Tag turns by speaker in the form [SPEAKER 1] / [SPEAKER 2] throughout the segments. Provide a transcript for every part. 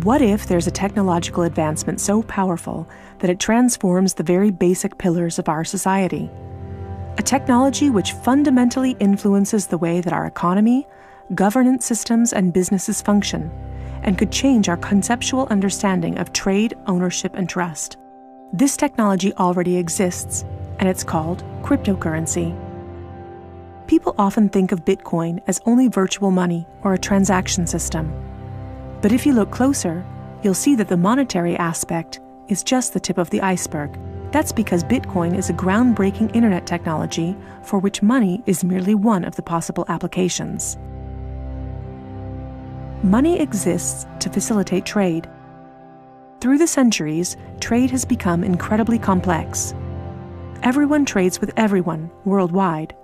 [SPEAKER 1] What if there's a technological advancement so powerful that it transforms the very basic pillars of our society? A technology which fundamentally influences the way that our economy, governance systems, and businesses function, and could change our conceptual understanding of trade, ownership, and trust. This technology already exists, and it's called cryptocurrency. People often think of Bitcoin as only virtual money or a transaction system. But if you look closer, you'll see that the monetary aspect is just the tip of the iceberg. That's because Bitcoin is a groundbreaking internet technology for which money is merely one of the possible applications. Money exists to facilitate trade. Through the centuries, trade has become incredibly complex. Everyone trades with everyone worldwide.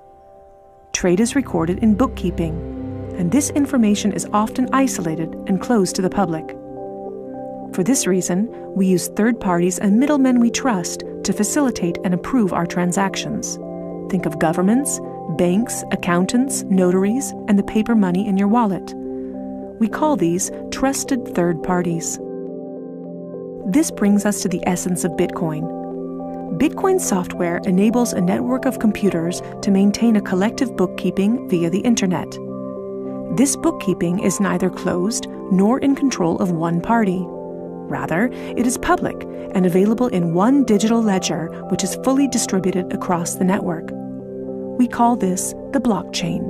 [SPEAKER 1] Trade is recorded in bookkeeping, and this information is often isolated and closed to the public. For this reason, we use third parties and middlemen we trust to facilitate and approve our transactions. Think of governments, banks, accountants, notaries, and the paper money in your wallet. We call these trusted third parties. This brings us to the essence of Bitcoin. Bitcoin software enables a network of computers to maintain a collective bookkeeping via the internet. This bookkeeping is neither closed nor in control of one party. Rather, it is public and available in one digital ledger which is fully distributed across the network. We call this the blockchain.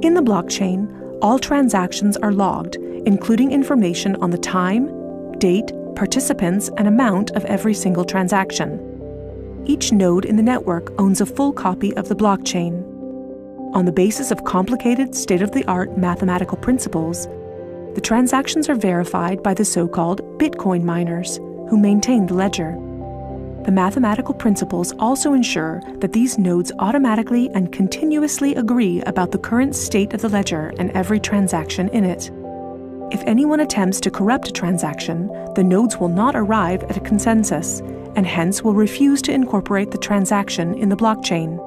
[SPEAKER 1] In the blockchain, all transactions are logged, including information on the time, date, participants, and amount of every single transaction. Each node in the network owns a full copy of the blockchain. On the basis of complicated, state-of-the-art mathematical principles, the transactions are verified by the so-called Bitcoin miners, who maintain the ledger. The mathematical principles also ensure that these nodes automatically and continuously agree about the current state of the ledger and every transaction in it. If anyone attempts to corrupt a transaction, the nodes will not arrive at a consensus, and hence will refuse to incorporate the transaction in the blockchain.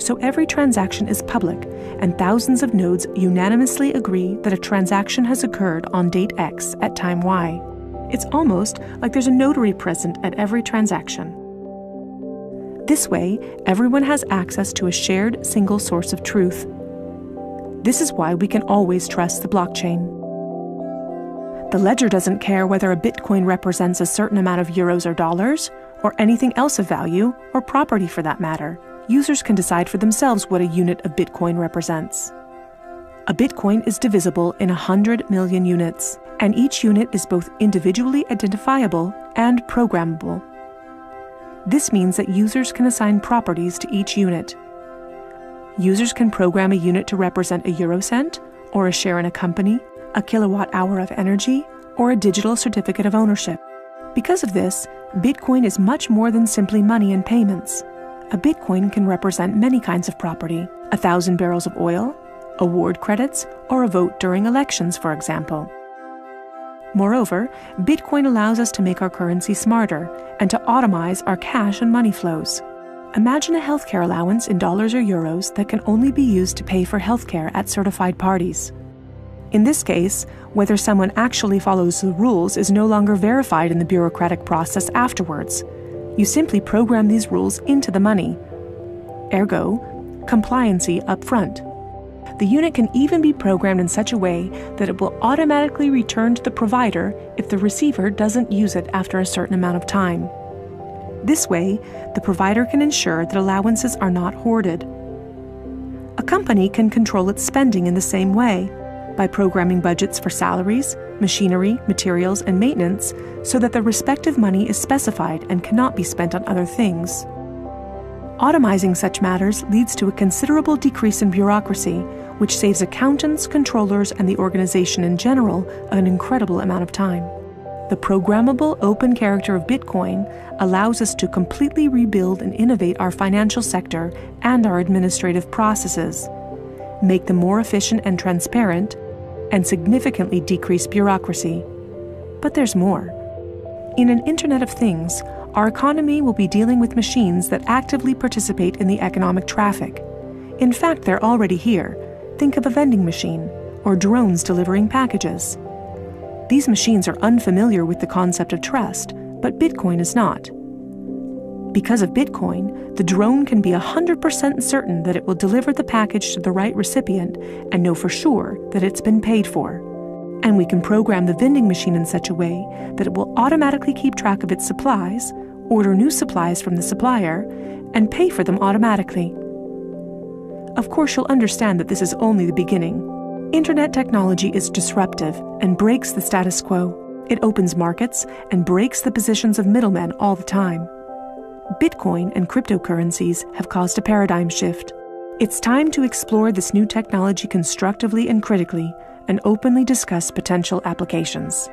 [SPEAKER 1] So every transaction is public, and thousands of nodes unanimously agree that a transaction has occurred on date X at time Y. It's almost like there's a notary present at every transaction. This way, everyone has access to a shared single source of truth. This is why we can always trust the blockchain. The ledger doesn't care whether a Bitcoin represents a certain amount of euros or dollars, or anything else of value, or property for that matter. Users can decide for themselves what a unit of Bitcoin represents. A Bitcoin is divisible in 100 million units, and each unit is both individually identifiable and programmable. This means that users can assign properties to each unit. Users can program a unit to represent a eurocent, or a share in a company, a kilowatt-hour of energy, or a digital certificate of ownership. Because of this, Bitcoin is much more than simply money and payments. A Bitcoin can represent many kinds of property: 1,000 barrels of oil, award credits, or a vote during elections, for example. Moreover, Bitcoin allows us to make our currency smarter and to automize our cash and money flows. Imagine a healthcare allowance in dollars or euros that can only be used to pay for healthcare at certified parties. In this case, whether someone actually follows the rules is no longer verified in the bureaucratic process afterwards. You simply program these rules into the money. Ergo, compliancy up front. The unit can even be programmed in such a way that it will automatically return to the provider if the receiver doesn't use it after a certain amount of time. This way, the provider can ensure that allowances are not hoarded. A company can control its spending in the same way, by programming budgets for salaries, machinery, materials, and maintenance so that the respective money is specified and cannot be spent on other things. Automizing such matters leads to a considerable decrease in bureaucracy, which saves accountants, controllers, and the organization in general an incredible amount of time. The programmable open character of Bitcoin allows us to completely rebuild and innovate our financial sector and our administrative processes, make them more efficient and transparent, and significantly decrease bureaucracy. But there's more. In an Internet of Things, our economy will be dealing with machines that actively participate in the economic traffic. In fact, they're already here. Think of a vending machine, or drones delivering packages. These machines are unfamiliar with the concept of trust, but Bitcoin is not. Because of Bitcoin, the drone can be 100% certain that it will deliver the package to the right recipient and know for sure that it's been paid for. And we can program the vending machine in such a way that it will automatically keep track of its supplies, order new supplies from the supplier, and pay for them automatically. Of course, you'll understand that this is only the beginning. Internet technology is disruptive and breaks the status quo. It opens markets and breaks the positions of middlemen all the time. Bitcoin and cryptocurrencies have caused a paradigm shift. It's time to explore this new technology constructively and critically, and openly discuss potential applications.